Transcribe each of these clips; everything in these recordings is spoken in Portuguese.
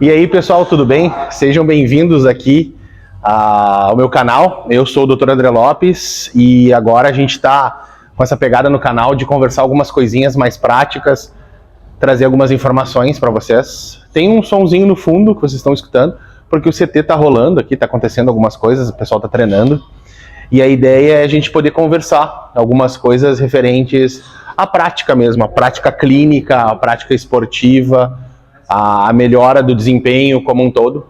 E aí, pessoal, tudo bem? Sejam bem-vindos aqui ao meu canal. Eu sou o Dr. André Lopes e agora a gente está com essa pegada no canal de conversar algumas coisinhas mais práticas, trazer algumas informações para vocês. Tem um sonzinho no fundo que vocês estão escutando, porque o CT está rolando aqui, está acontecendo algumas coisas, o pessoal está treinando. E a ideia é a gente poder conversar algumas coisas referentes à prática mesmo, a prática clínica, a prática esportiva, a melhora do desempenho como um todo.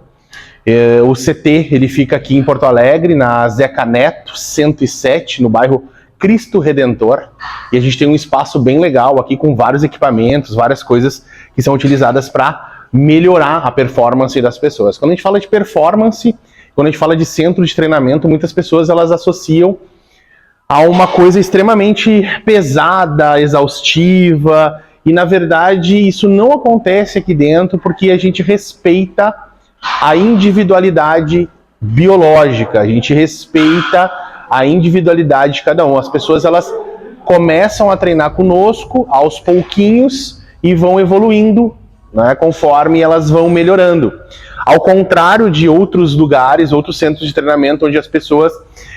O CT, ele fica aqui em Porto Alegre, na Zeca Neto 107, no bairro Cristo Redentor, e a gente tem um espaço bem legal aqui com vários equipamentos, várias coisas que são utilizadas para melhorar a performance das pessoas. Quando a gente fala de performance, quando a gente fala de centro de treinamento, muitas pessoas elas associam a uma coisa extremamente pesada, exaustiva, e na verdade isso não acontece aqui dentro porque a gente respeita a individualidade biológica, a gente respeita a individualidade de cada um. As pessoas elas começam a treinar conosco aos pouquinhos e vão evoluindo, né, conforme elas vão melhorando. Ao contrário de outros lugares, outros centros de treinamento, onde as pessoas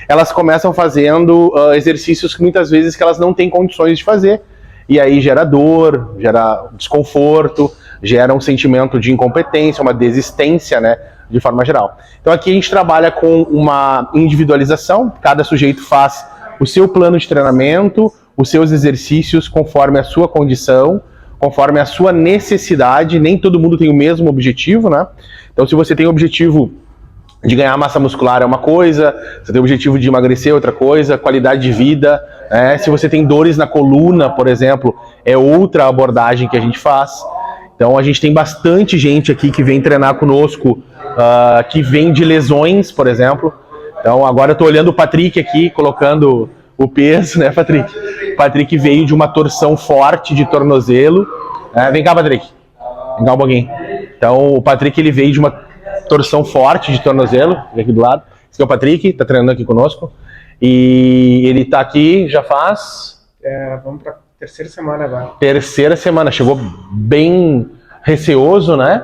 elas começam fazendo exercícios que muitas vezes que elas não têm condições de fazer, e aí gera dor, gera desconforto, gera um sentimento de incompetência, uma desistência, né, de forma geral. Então aqui a gente trabalha com uma individualização, cada sujeito faz o seu plano de treinamento, os seus exercícios conforme a sua condição, conforme a sua necessidade. Nem todo mundo tem o mesmo objetivo, né? Então se você tem o objetivo de ganhar massa muscular é uma coisa, você tem o objetivo de emagrecer é outra coisa, qualidade de vida, né? Se você tem dores na coluna, por exemplo, é outra abordagem que a gente faz. Então a gente tem bastante gente aqui que vem treinar conosco, que vem de lesões, por exemplo. Então agora eu tô olhando o Patrick aqui, colocando o peso, né, Patrick? O Patrick veio de uma torção forte de tornozelo. Vem cá, Patrick. Vem cá um pouquinho. Então o Patrick ele veio de uma torção forte de tornozelo, vem aqui do lado. Esse aqui é o Patrick, tá treinando aqui conosco. E ele tá aqui já faz... vamos pra terceira semana agora. Terceira semana, chegou bem receoso, né?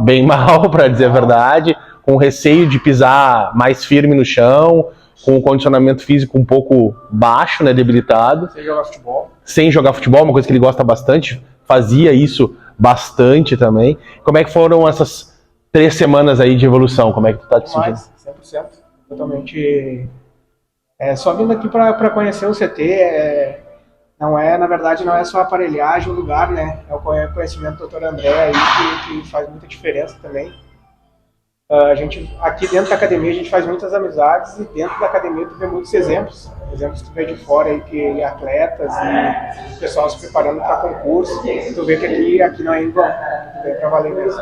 Bem mal, para dizer a verdade, com receio de pisar mais firme no chão, com o condicionamento físico um pouco baixo, né, debilitado. Sem jogar futebol. Sem jogar futebol, uma coisa que ele gosta bastante, fazia isso bastante também. Como é que foram essas 3 semanas aí de evolução? Como é que tu tá te sentindo? 100%, totalmente. Só vindo aqui para conhecer o CT, na verdade, não é só a aparelhagem, o lugar, né? É o conhecimento do Dr. André aí que faz muita diferença também. A gente, aqui dentro da academia, a gente faz muitas amizades e dentro da academia tu vê muitos exemplos que tu vê de fora aí, que atletas e o pessoal se preparando para concurso. Tu vê que aqui não é igual, tu vê para valer mesmo.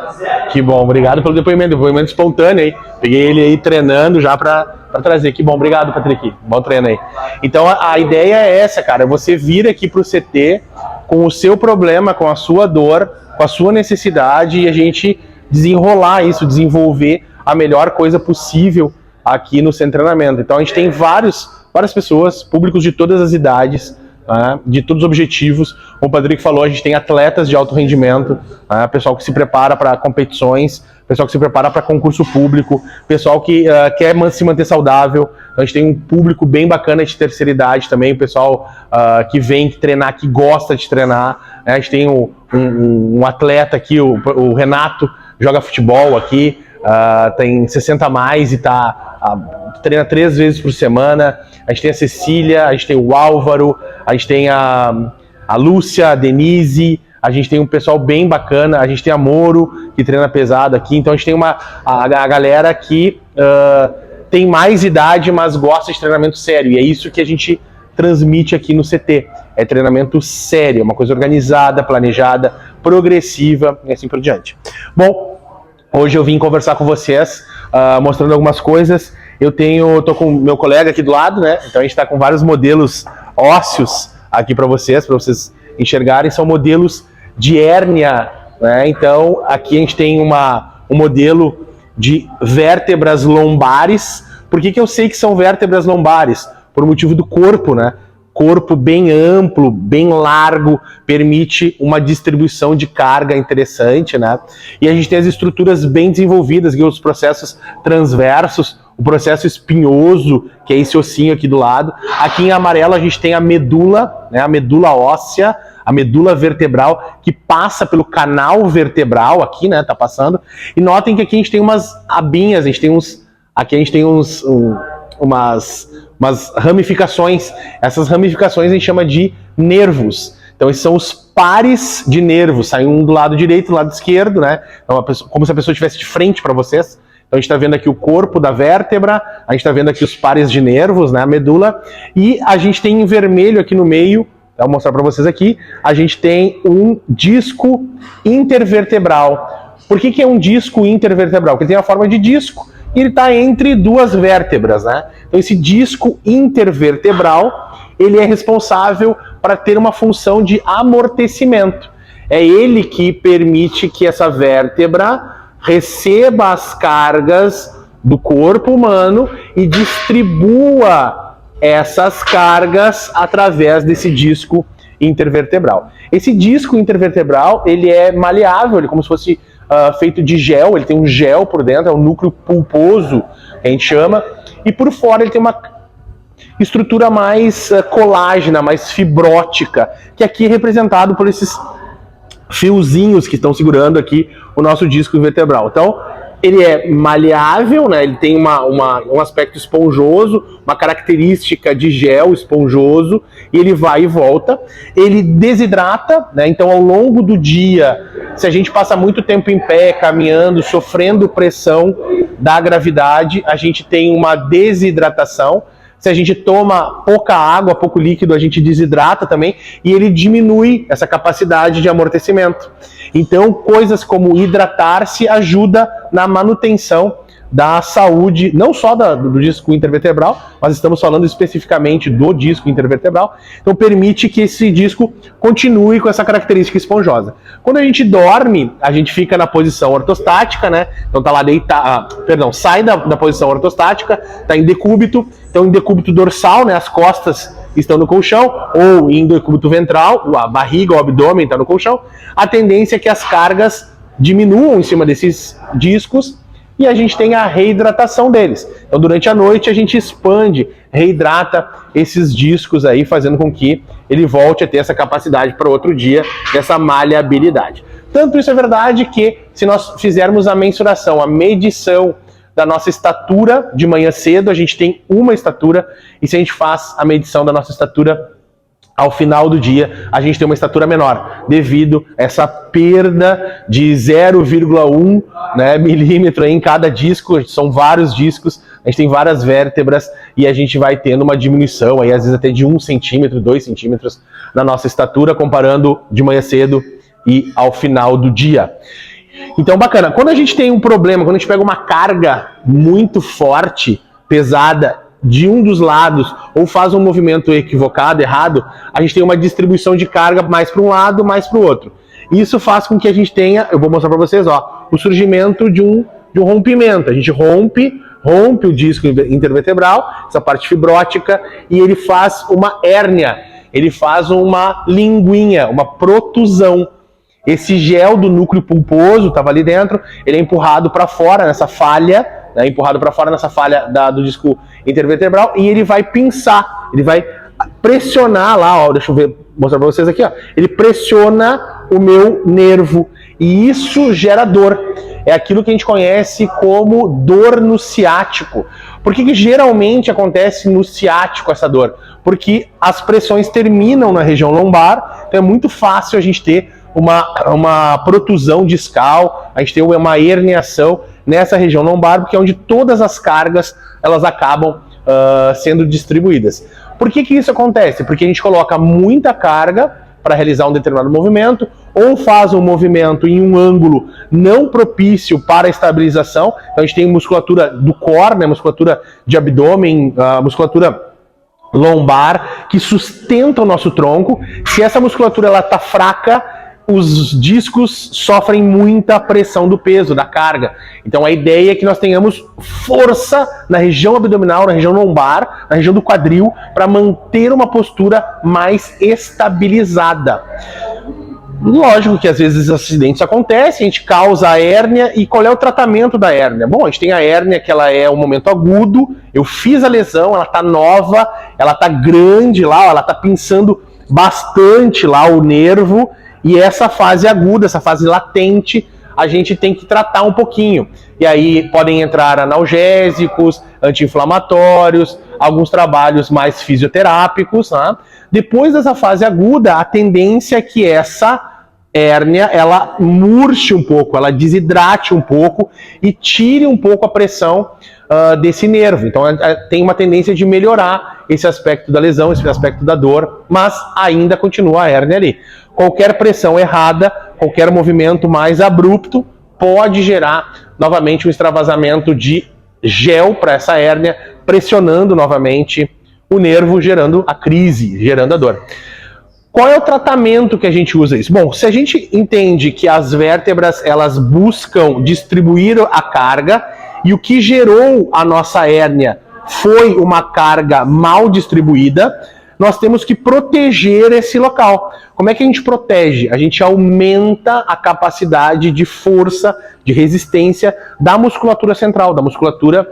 Que bom, obrigado pelo depoimento espontâneo aí. Peguei ele aí treinando já para trazer. Que bom, obrigado, Patrick. Bom treino aí. Então a ideia é essa, cara, você vir aqui pro CT com o seu problema, com a sua dor, com a sua necessidade e a gente desenrolar isso, desenvolver a melhor coisa possível aqui no centro de treinamento. Então a gente tem várias pessoas, públicos de todas as idades, né, de todos os objetivos. Como o Patrick falou, a gente tem atletas de alto rendimento, né, pessoal que se prepara para competições, pessoal que se prepara para concurso público, pessoal que quer se manter saudável. Então a gente tem um público bem bacana de terceira idade também, o pessoal que vem treinar, que gosta de treinar. Né? A gente tem um atleta aqui, o Renato, joga futebol aqui, tem 60 a mais e treina 3 vezes por semana. A gente tem a Cecília, a gente tem o Álvaro, a gente tem a Lúcia, a Denise, a gente tem um pessoal bem bacana, a gente tem a Moro, que treina pesado aqui. Então a gente tem a galera que tem mais idade, mas gosta de treinamento sério, e é isso que a gente transmite aqui no CT. É treinamento sério, uma coisa organizada, planejada, progressiva e assim por diante. Bom, hoje eu vim conversar com vocês, mostrando algumas coisas. Tô com meu colega aqui do lado, né? Então a gente está com vários modelos ósseos aqui para vocês enxergarem. São modelos de hérnia, né? Então aqui a gente tem um modelo de vértebras lombares. Por que eu sei que são vértebras lombares? Por motivo do corpo, né? corpo bem amplo, bem largo, permite uma distribuição de carga interessante, né? E a gente tem as estruturas bem desenvolvidas, os processos transversos, o processo espinhoso, que é esse ossinho aqui do lado. Aqui em amarelo a gente tem a medula, né? A medula óssea, a medula vertebral, que passa pelo canal vertebral aqui, né? Tá passando. E notem que aqui a gente tem umas abinhas, aqui a gente tem umas ramificações. Essas ramificações a gente chama de nervos. Então esses são os pares de nervos, saem um do lado direito e do lado esquerdo, né? Então, como se a pessoa estivesse de frente para vocês. Então a gente está vendo aqui o corpo da vértebra, a gente está vendo aqui os pares de nervos, né? A medula, e a gente tem em vermelho aqui no meio, vou mostrar para vocês aqui, a gente tem um disco intervertebral. Por que é um disco intervertebral? Porque ele tem a forma de disco e ele está entre duas vértebras, né? Então esse disco intervertebral, ele é responsável para ter uma função de amortecimento. É ele que permite que essa vértebra receba as cargas do corpo humano e distribua essas cargas através desse disco intervertebral. Esse disco intervertebral, ele é maleável, ele é como se fosse feito de gel, ele tem um gel por dentro, é um núcleo pulposo, que a gente chama, e por fora ele tem uma estrutura mais colágena, mais fibrótica, que aqui é representado por esses fiozinhos que estão segurando aqui o nosso disco vertebral. Então, ele é maleável, né? Ele tem um aspecto esponjoso, uma característica de gel esponjoso, e ele vai e volta. Ele desidrata, né? Então ao longo do dia, se a gente passa muito tempo em pé, caminhando, sofrendo pressão da gravidade, a gente tem uma desidratação. Se a gente toma pouca água, pouco líquido, a gente desidrata também, e ele diminui essa capacidade de amortecimento. Então, coisas como hidratar-se ajuda na manutenção da saúde, não só do disco intervertebral, mas estamos falando especificamente do disco intervertebral. Então, permite que esse disco continue com essa característica esponjosa. Quando a gente dorme, a gente fica na posição ortostática, né? Então, tá lá deitado, sai da posição ortostática, tá em decúbito. Então, em decúbito dorsal, né? As costas estão no colchão, ou em decúbito ventral, a barriga, o abdômen está no colchão. A tendência é que as cargas diminuam em cima desses discos e a gente tem a reidratação deles. Então, durante a noite, a gente expande, reidrata esses discos aí, fazendo com que ele volte a ter essa capacidade para outro dia, essa maleabilidade. Tanto isso é verdade que, se nós fizermos a mensuração, a medição da nossa estatura de manhã cedo, a gente tem uma estatura, e se a gente faz a medição da nossa estatura ao final do dia, a gente tem uma estatura menor, devido a essa perda de 0,1 milímetro em cada disco. São vários discos, a gente tem várias vértebras, e a gente vai tendo uma diminuição, aí, às vezes até de 1 centímetro, 2 centímetros na nossa estatura, comparando de manhã cedo e ao final do dia. Então, bacana. Quando a gente tem um problema, quando a gente pega uma carga muito forte, pesada, de um dos lados, ou faz um movimento equivocado, errado, a gente tem uma distribuição de carga mais para um lado, mais para o outro. Isso faz com que a gente tenha, eu vou mostrar para vocês, o surgimento de um rompimento. A gente rompe o disco intervertebral, essa parte fibrótica, e ele faz uma hérnia, ele faz uma linguinha, uma protusão. Esse gel do núcleo pulposo estava ali dentro, ele é empurrado para fora nessa falha, do disco intervertebral, e ele vai pinçar, ele vai pressionar lá, deixa eu mostrar para vocês aqui, ele pressiona o meu nervo, e isso gera dor. É aquilo que a gente conhece como dor no ciático. Por que geralmente acontece no ciático essa dor? Porque as pressões terminam na região lombar, então é muito fácil a gente ter uma protusão discal, a gente tem uma herniação nessa região lombar, porque é onde todas as cargas elas acabam sendo distribuídas. Por que isso acontece? Porque a gente coloca muita carga para realizar um determinado movimento, ou faz um movimento em um ângulo não propício para a estabilização. Então a gente tem musculatura do core, né, musculatura de abdômen, musculatura lombar, que sustenta o nosso tronco. Se essa musculatura está fraca, os discos sofrem muita pressão do peso, da carga. Então a ideia é que nós tenhamos força na região abdominal, na região lombar, na região do quadril, para manter uma postura mais estabilizada. Lógico que às vezes acidentes acontecem, a gente causa a hérnia, e qual é o tratamento da hérnia? Bom, a gente tem a hérnia que ela é um momento agudo, eu fiz a lesão, ela está nova, ela está grande lá, ela está pinçando bastante lá o nervo, e essa fase aguda, essa fase latente, a gente tem que tratar um pouquinho. E aí podem entrar analgésicos, anti-inflamatórios, alguns trabalhos mais fisioterápicos, né? Depois dessa fase aguda, a tendência é que essa hérnia, ela murche um pouco, ela desidrate um pouco e tire um pouco a pressão desse nervo. Então tem uma tendência de melhorar esse aspecto da lesão, esse aspecto da dor, mas ainda continua a hérnia ali. Qualquer pressão errada, qualquer movimento mais abrupto pode gerar novamente um extravasamento de gel para essa hérnia, pressionando novamente o nervo, gerando a crise, gerando a dor. Qual é o tratamento que a gente usa isso? Bom, se a gente entende que as vértebras elas buscam distribuir a carga e o que gerou a nossa hérnia foi uma carga mal distribuída, nós temos que proteger esse local. Como é que a gente protege? A gente aumenta a capacidade de força, de resistência da musculatura central, da musculatura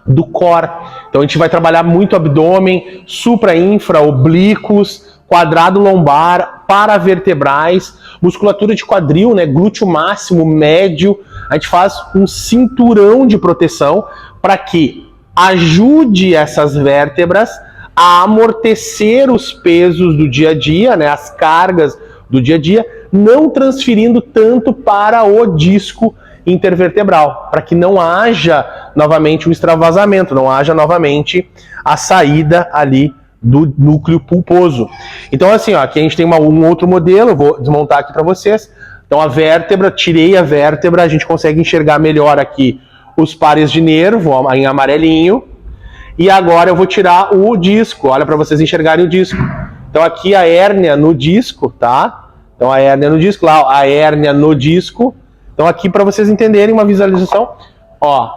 do core. Então a gente vai trabalhar muito abdômen, supra, infra, oblíquos, quadrado lombar, paravertebrais, musculatura de quadril, né, glúteo máximo, médio. A gente faz um cinturão de proteção para que ajude essas vértebras a amortecer os pesos do dia a dia, né, as cargas do dia a dia, não transferindo tanto para o disco intervertebral, para que não haja novamente um extravasamento, não haja novamente a saída ali do núcleo pulposo. Então assim, ó, aqui a gente tem um outro modelo, eu vou desmontar aqui para vocês. Então a vértebra, tirei a vértebra, a gente consegue enxergar melhor aqui os pares de nervo, ó, em amarelinho. E agora eu vou tirar o disco, olha para vocês enxergarem o disco. Então aqui a hérnia no disco, tá? Então a hérnia no disco, lá a hérnia no disco. Então aqui para vocês entenderem uma visualização, ó,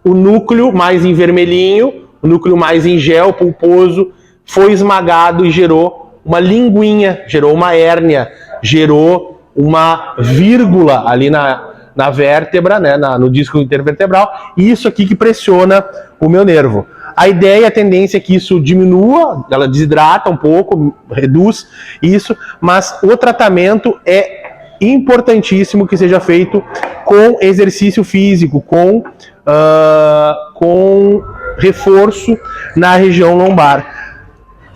o núcleo mais em vermelhinho, o núcleo mais em gel pulposo, foi esmagado e gerou uma linguinha, gerou uma hérnia, gerou uma vírgula ali na vértebra, né, no disco intervertebral, e isso aqui que pressiona o meu nervo. A ideia, a tendência é que isso diminua, ela desidrata um pouco, reduz isso, mas o tratamento é importantíssimo que seja feito com exercício físico, com reforço na região lombar.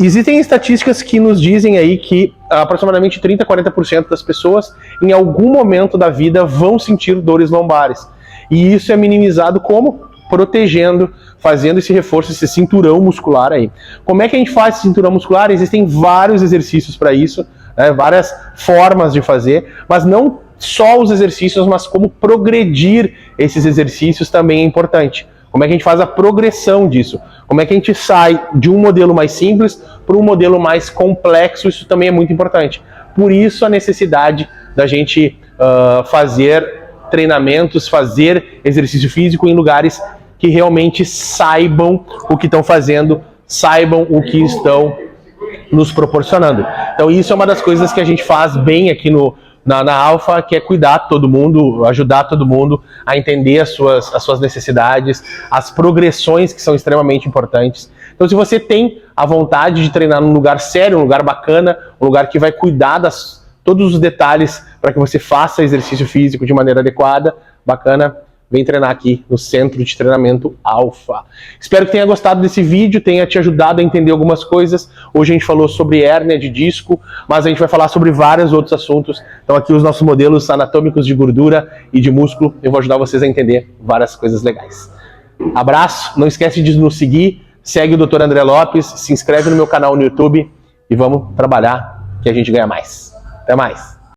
Existem estatísticas que nos dizem aí que aproximadamente 30% a 40% das pessoas em algum momento da vida vão sentir dores lombares. E isso é minimizado como? Protegendo, fazendo esse reforço, esse cinturão muscular aí. Como é que a gente faz esse cinturão muscular? Existem vários exercícios para isso, né, várias formas de fazer, mas não só os exercícios, mas como progredir esses exercícios também é importante. Como é que a gente faz a progressão disso? Como é que a gente sai de um modelo mais simples para um modelo mais complexo? Isso também é muito importante. Por isso a necessidade da gente fazer treinamentos, fazer exercício físico em lugares que realmente saibam o que estão fazendo, saibam o que estão nos proporcionando. Então isso é uma das coisas que a gente faz bem aqui na Alpha, que é cuidar de todo mundo, ajudar todo mundo a entender as suas necessidades, as progressões que são extremamente importantes. Então se você tem a vontade de treinar num lugar sério, um lugar bacana, um lugar que vai cuidar todos os detalhes para que você faça exercício físico de maneira adequada, bacana, vem treinar aqui no Centro de Treinamento Alpha. Espero que tenha gostado desse vídeo, tenha te ajudado a entender algumas coisas. Hoje a gente falou sobre hérnia de disco, mas a gente vai falar sobre vários outros assuntos. Então aqui os nossos modelos anatômicos de gordura e de músculo, eu vou ajudar vocês a entender várias coisas legais. Abraço, não esquece de nos seguir, segue o Dr. André Lopes, se inscreve no meu canal no YouTube e vamos trabalhar que a gente ganha mais. Até mais!